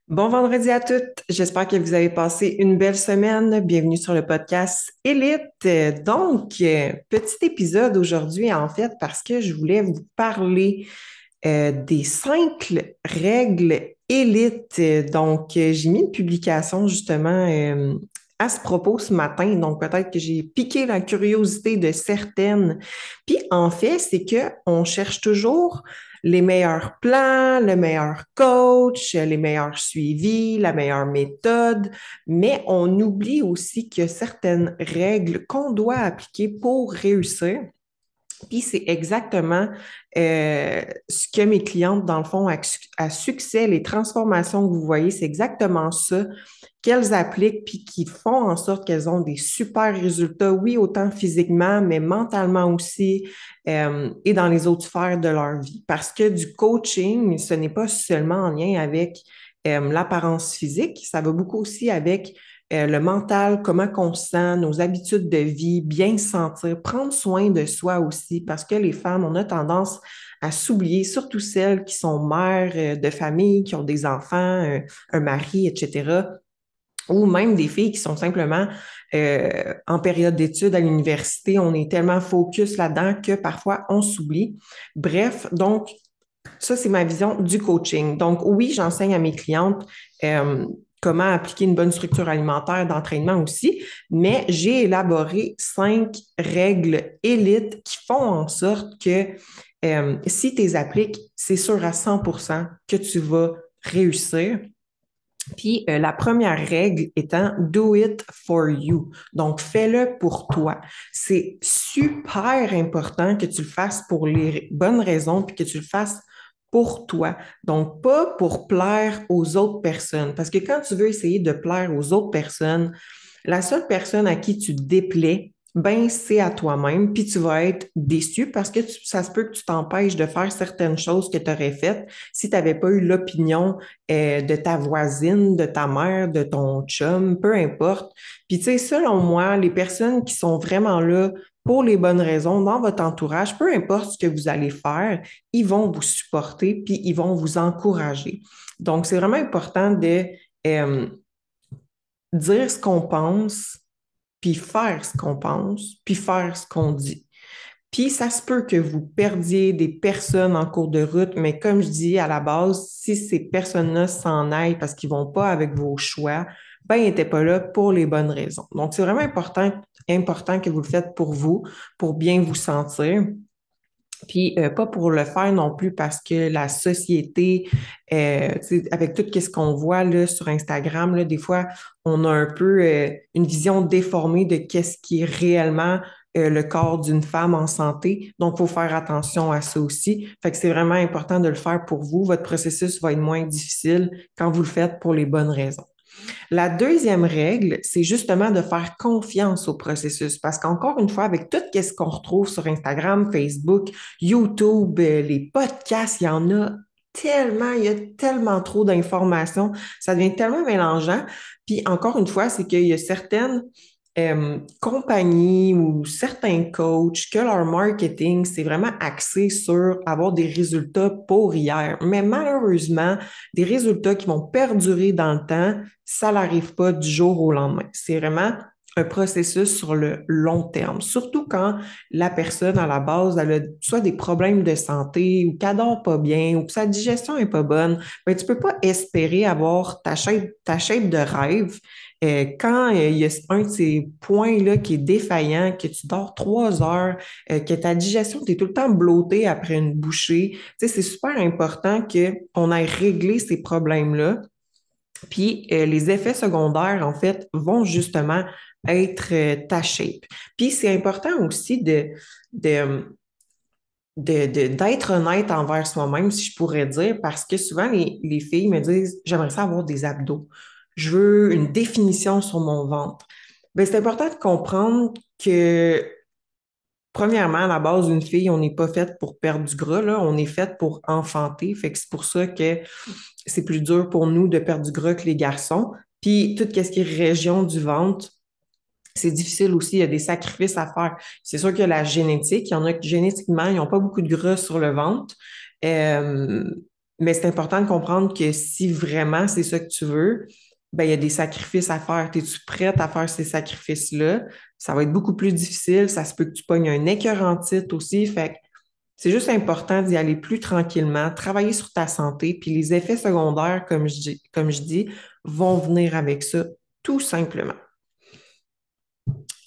Bon vendredi à toutes. J'espère que vous avez passé une belle semaine. Bienvenue sur le podcast Élite. Petit épisode aujourd'hui, en fait, parce que je voulais vous parler des 5 règles élites. J'ai mis une publication justement à ce propos ce matin. Donc, peut-être que j'ai piqué la curiosité de certaines. Puis, en fait, c'est que on cherche toujours les meilleurs plans, le meilleur coach, les meilleurs suivis, la meilleure méthode, mais on oublie aussi qu'il y a certaines règles qu'on doit appliquer pour réussir. Puis c'est exactement ce que mes clientes, dans le fond, à succès, les transformations que vous voyez, c'est exactement ça qu'elles appliquent puis qui font en sorte qu'elles ont des super résultats, oui, autant physiquement, mais mentalement aussi et dans les autres sphères de leur vie. Parce que du coaching, ce n'est pas seulement en lien avec l'apparence physique, ça va beaucoup aussi avec le mental, comment on se sent, nos habitudes de vie, bien se sentir, prendre soin de soi aussi, parce que les femmes, on a tendance à s'oublier, surtout celles qui sont mères de famille, qui ont des enfants, un mari, etc., ou même des filles qui sont simplement en période d'études à l'université. On est tellement focus là-dedans que parfois on s'oublie. Bref, donc ça, c'est ma vision du coaching. Donc, oui, j'enseigne à mes clientes comment appliquer une bonne structure alimentaire d'entraînement aussi, mais j'ai élaboré 5 règles élites qui font en sorte que si tu les appliques, c'est sûr à 100% que tu vas réussir. Puis la première règle étant do it for you. Donc fais-le pour toi. C'est super important que tu le fasses pour les bonnes raisons puis que tu le fasses pour toi. Donc pas pour plaire aux autres personnes parce que quand tu veux essayer de plaire aux autres personnes, la seule personne à qui tu te déplais, ben c'est à toi-même, puis tu vas être déçu parce que ça se peut que tu t'empêches de faire certaines choses que tu aurais faites si tu n'avais pas eu l'opinion de ta voisine, de ta mère, de ton chum, peu importe. Puis tu sais, selon moi, les personnes qui sont vraiment là pour les bonnes raisons dans votre entourage, peu importe ce que vous allez faire, ils vont vous supporter puis ils vont vous encourager. Donc, c'est vraiment important de euh, dire ce qu'on pense, puis faire ce qu'on pense, puis faire ce qu'on dit. Puis ça se peut que vous perdiez des personnes en cours de route, mais comme je dis à la base, si ces personnes-là s'en aillent parce qu'ils vont pas avec vos choix, ben ils n'étaient pas là pour les bonnes raisons. Donc c'est vraiment important que vous le faites pour vous, pour bien vous sentir. Puis pas pour le faire non plus parce que la société, avec tout ce qu'on voit là, sur Instagram, là, des fois, on a un peu une vision déformée de qu'est-ce qui est réellement le corps d'une femme en santé. Donc, il faut faire attention à ça aussi. Fait que c'est vraiment important de le faire pour vous. Votre processus va être moins difficile quand vous le faites pour les bonnes raisons. La deuxième règle, c'est justement de faire confiance au processus parce qu'encore une fois, avec tout ce qu'on retrouve sur Instagram, Facebook, YouTube, les podcasts, il y en a tellement, il y a tellement trop d'informations, ça devient tellement mélangeant. Puis encore une fois, c'est qu'il y a certaines compagnies ou certains coachs que leur marketing, c'est vraiment axé sur avoir des résultats pour hier. Mais malheureusement, des résultats qui vont perdurer dans le temps, ça n'arrive pas du jour au lendemain. C'est vraiment un processus sur le long terme, surtout quand la personne à la base elle a soit des problèmes de santé ou qu'elle dort pas bien ou que sa digestion est pas bonne, ben, tu peux pas espérer avoir ta shape de rêve quand il y a un de ces points-là qui est défaillant, que tu dors 3 heures, que ta digestion, tu es tout le temps blottée après une bouchée, tu sais, c'est super important qu'on aille régler ces problèmes-là. Puis les effets secondaires, en fait, vont justement être ta shape. Puis c'est important aussi de, d'être honnête envers soi-même, si je pourrais dire, parce que souvent les filles me disent, j'aimerais ça avoir des abdos. Je veux une définition sur mon ventre. Ben, c'est important de comprendre que, premièrement, à la base d'une fille, on n'est pas faite pour perdre du gras, là. On est faite pour enfanter. Fait que c'est pour ça que c'est plus dur pour nous de perdre du gras que les garçons. Puis, tout ce qui est région du ventre, c'est difficile aussi, il y a des sacrifices à faire. C'est sûr que la génétique, il y en a qui génétiquement, ils n'ont pas beaucoup de gras sur le ventre. Euh, Mais c'est important de comprendre que si vraiment c'est ça que tu veux, ben, il y a des sacrifices à faire. Es-tu prête à faire ces sacrifices-là? Ça va être beaucoup plus difficile. Ça se peut que tu pognes un écœurantite aussi. Fait que c'est juste important d'y aller plus tranquillement, travailler sur ta santé, puis les effets secondaires, comme je dis, vont venir avec ça, tout simplement.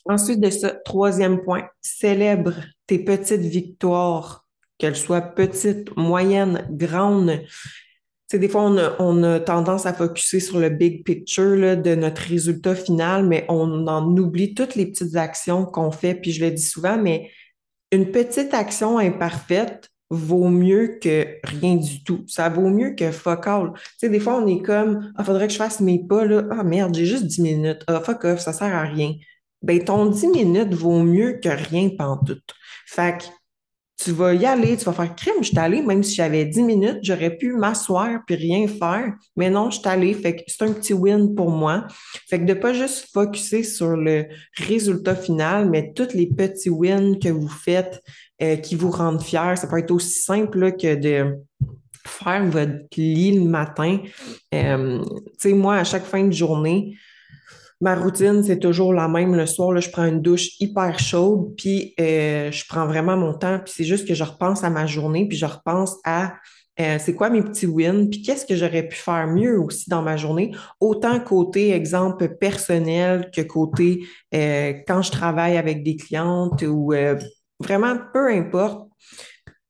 Ensuite de ça, troisième point, célèbre tes petites victoires, qu'elles soient petites, moyennes, grandes. Tu sais, des fois, on a tendance à focuser sur le big picture là, de notre résultat final, mais on en oublie toutes les petites actions qu'on fait. Puis je le dis souvent, mais une petite action imparfaite vaut mieux que rien du tout. Ça vaut mieux que fuck all. Tu sais, des fois, on est comme, ah, faudrait que je fasse mes pas, là. Ah, merde, j'ai juste 10 minutes. Ah, fuck off, ça sert à rien. Ben, ton 10 minutes vaut mieux que rien pantoute. Fait que tu vas y aller, tu vas faire crime, je suis allée, même si j'avais 10 minutes, j'aurais pu m'asseoir puis rien faire, mais non, je suis allée, fait que c'est un petit win pour moi. Fait que de pas juste focuser sur le résultat final, mais tous les petits wins que vous faites qui vous rendent fiers. Ça peut être aussi simple là, que de faire votre lit le matin. Tu sais, moi, à chaque fin de journée, ma routine, c'est toujours la même. Le soir, là, je prends une douche hyper chaude, puis je prends vraiment mon temps. Puis c'est juste que je repense à ma journée, puis je repense à c'est quoi mes petits wins, puis qu'est-ce que j'aurais pu faire mieux aussi dans ma journée, autant côté exemple personnel que côté quand je travaille avec des clientes ou vraiment peu importe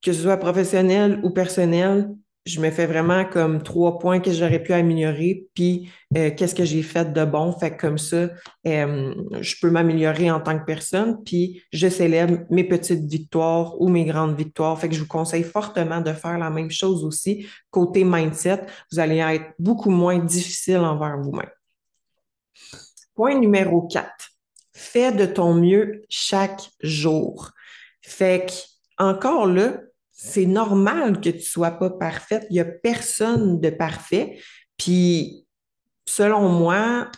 que ce soit professionnel ou personnel, je me fais vraiment comme 3 points que j'aurais pu améliorer, puis qu'est-ce que j'ai fait de bon. Fait que comme ça, je peux m'améliorer en tant que personne, puis je célèbre mes petites victoires ou mes grandes victoires. Fait que je vous conseille fortement de faire la même chose aussi. Côté mindset, vous allez être beaucoup moins difficile envers vous-même. Point numéro 4. Fais de ton mieux chaque jour. Fait que, encore là, c'est normal que tu sois pas parfaite. Il y a personne de parfait. Puis, selon moi,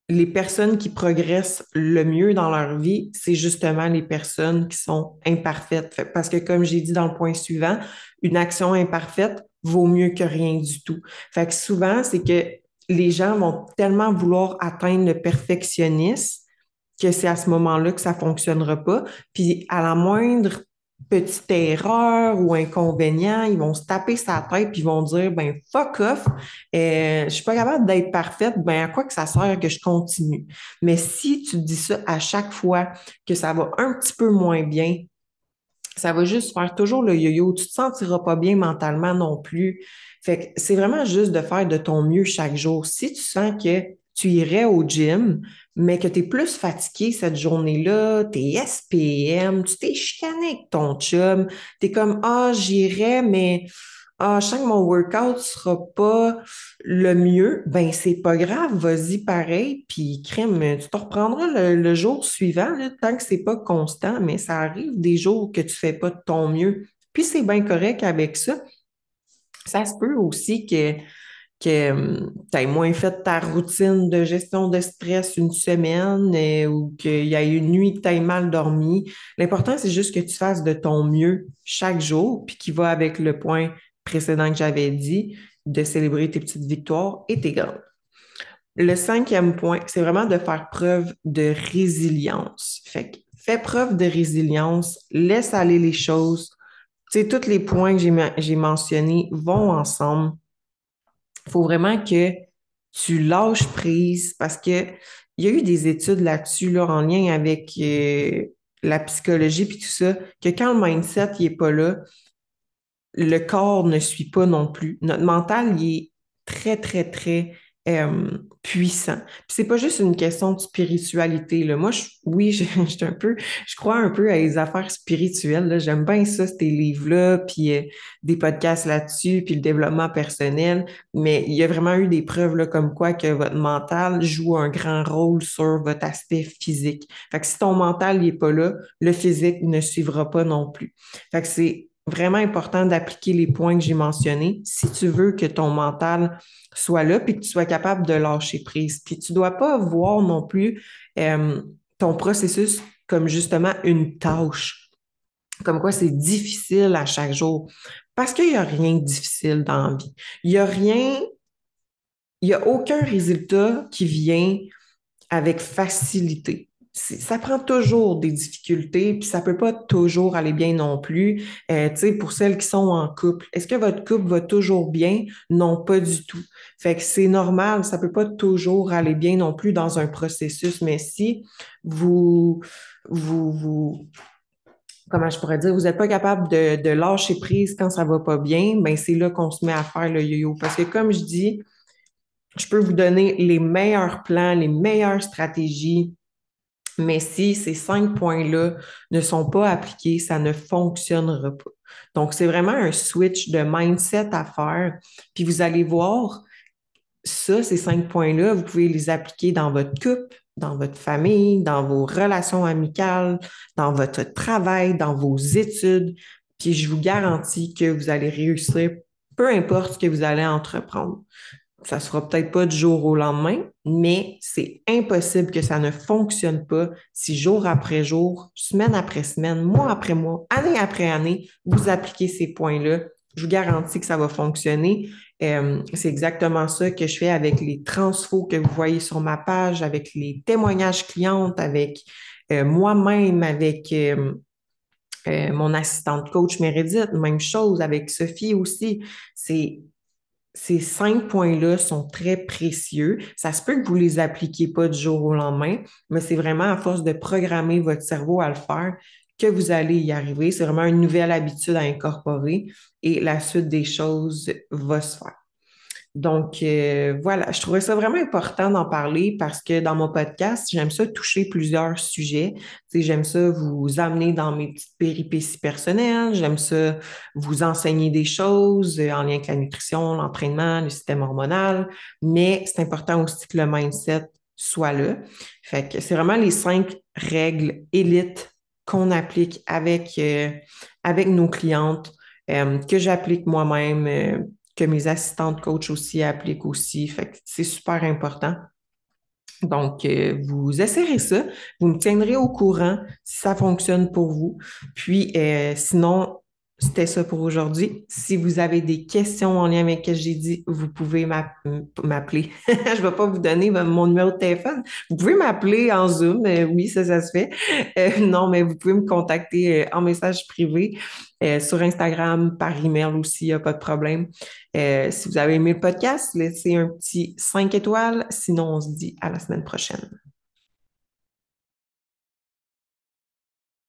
les personnes qui progressent le mieux dans leur vie, c'est justement les personnes qui sont imparfaites. Parce que, comme j'ai dit dans le point suivant, une action imparfaite vaut mieux que rien du tout. Fait que souvent, c'est que les gens vont tellement vouloir atteindre le perfectionnisme que c'est à ce moment-là que ça fonctionnera pas. Puis à la moindre petite erreur ou inconvénient, ils vont se taper sa tête puis ils vont dire ben fuck off, je suis pas capable d'être parfaite, ben à quoi que ça sert que je continue. Mais si tu dis ça à chaque fois que ça va un petit peu moins bien, ça va juste faire toujours le yo-yo. Tu te sentiras pas bien mentalement non plus. Fait que c'est vraiment juste de faire de ton mieux chaque jour. Si tu sens que tu irais au gym, mais que tu es plus fatigué cette journée-là, t'es SPM, tu t'es chicané avec ton chum, t'es comme, ah, j'irais, mais je sens que mon workout sera pas le mieux, ben c'est pas grave, vas-y pareil, puis crème, tu te reprendras le jour suivant, là, tant que c'est pas constant, mais ça arrive des jours que tu fais pas de ton mieux. Puis c'est bien correct avec ça. Ça se peut aussi que tu aies moins fait ta routine de gestion de stress une semaine ou qu'il y ait une nuit que tu aies mal dormi. L'important, c'est juste que tu fasses de ton mieux chaque jour, puis qui va avec le point précédent que j'avais dit, de célébrer tes petites victoires et tes grandes. Le cinquième point, c'est vraiment de faire preuve de résilience. Fait que fais preuve de résilience, laisse aller les choses. Tu sais, tous les points que j'ai mentionnés vont ensemble. Il faut vraiment que tu lâches prise parce que il y a eu des études là-dessus, là, en lien avec la psychologie puis tout ça, que quand le mindset il est pas là, le corps ne suit pas non plus. Notre mental, il est très, très, très puissant. Puis c'est pas juste une question de spiritualité, là. Moi, oui, je un peu, je crois un peu à les affaires spirituelles, là. J'aime bien ça, ces livres-là, puis des podcasts là-dessus, puis le développement personnel. Mais il y a vraiment eu des preuves, là, comme quoi que votre mental joue un grand rôle sur votre aspect physique. Fait que si ton mental n'est pas là, le physique ne suivra pas non plus. Fait que c'est vraiment important d'appliquer les points que j'ai mentionnés si tu veux que ton mental soit là puis que tu sois capable de lâcher prise. Puis tu dois pas voir non plus ton processus comme justement une tâche, comme quoi c'est difficile à chaque jour. Parce qu'il n'y a rien de difficile dans la vie. Il n'y a rien, il n'y a aucun résultat qui vient avec facilité. Ça prend toujours des difficultés, puis ça peut pas toujours aller bien non plus. Tu sais, pour celles qui sont en couple, est-ce que votre couple va toujours bien? Non, pas du tout. Fait que c'est normal, ça peut pas toujours aller bien non plus dans un processus, mais si vous, vous, comment je pourrais dire, vous n'êtes pas capable de lâcher prise quand ça va pas bien, ben c'est là qu'on se met à faire le yo-yo. Parce que comme je dis, je peux vous donner les meilleurs plans, les meilleures stratégies, mais si ces 5 points-là ne sont pas appliqués, ça ne fonctionnera pas. Donc, c'est vraiment un switch de mindset à faire. Puis vous allez voir, ça, ces 5 points-là, vous pouvez les appliquer dans votre couple, dans votre famille, dans vos relations amicales, dans votre travail, dans vos études. Puis je vous garantis que vous allez réussir, peu importe ce que vous allez entreprendre. Ça ne sera peut-être pas du jour au lendemain, mais c'est impossible que ça ne fonctionne pas si jour après jour, semaine après semaine, mois après mois, année après année, vous appliquez ces points-là. Je vous garantis que ça va fonctionner. C'est exactement ça que je fais avec les transfos que vous voyez sur ma page, avec les témoignages clientes, avec moi-même, avec mon assistante coach Meredith, même chose avec Sophie aussi. C'est Ces 5 points-là sont très précieux. Ça se peut que vous les appliquiez pas du jour au lendemain, mais c'est vraiment à force de programmer votre cerveau à le faire que vous allez y arriver. C'est vraiment une nouvelle habitude à incorporer et la suite des choses va se faire. Donc, voilà, je trouvais ça vraiment important d'en parler parce que dans mon podcast, j'aime ça toucher plusieurs sujets. Tu sais, j'aime ça vous amener dans mes petites péripéties personnelles. J'aime ça vous enseigner des choses en lien avec la nutrition, l'entraînement, le système hormonal. Mais c'est important aussi que le mindset soit là. Fait que c'est vraiment les 5 règles élites qu'on applique avec nos clientes, que j'applique moi-même. Que mes assistantes coach aussi appliquent aussi. Fait que c'est super important. Donc, vous essayerez ça. Vous me tiendrez au courant si ça fonctionne pour vous. Puis, sinon, c'était ça pour aujourd'hui. Si vous avez des questions en lien avec ce que j'ai dit, vous pouvez m'appeler. Je ne vais pas vous donner mon numéro de téléphone. Vous pouvez m'appeler en Zoom. Oui, ça se fait. Non, mais vous pouvez me contacter en message privé, sur Instagram, par email aussi, il n'y a pas de problème. Si vous avez aimé le podcast, laissez un petit 5 étoiles. Sinon, on se dit à la semaine prochaine.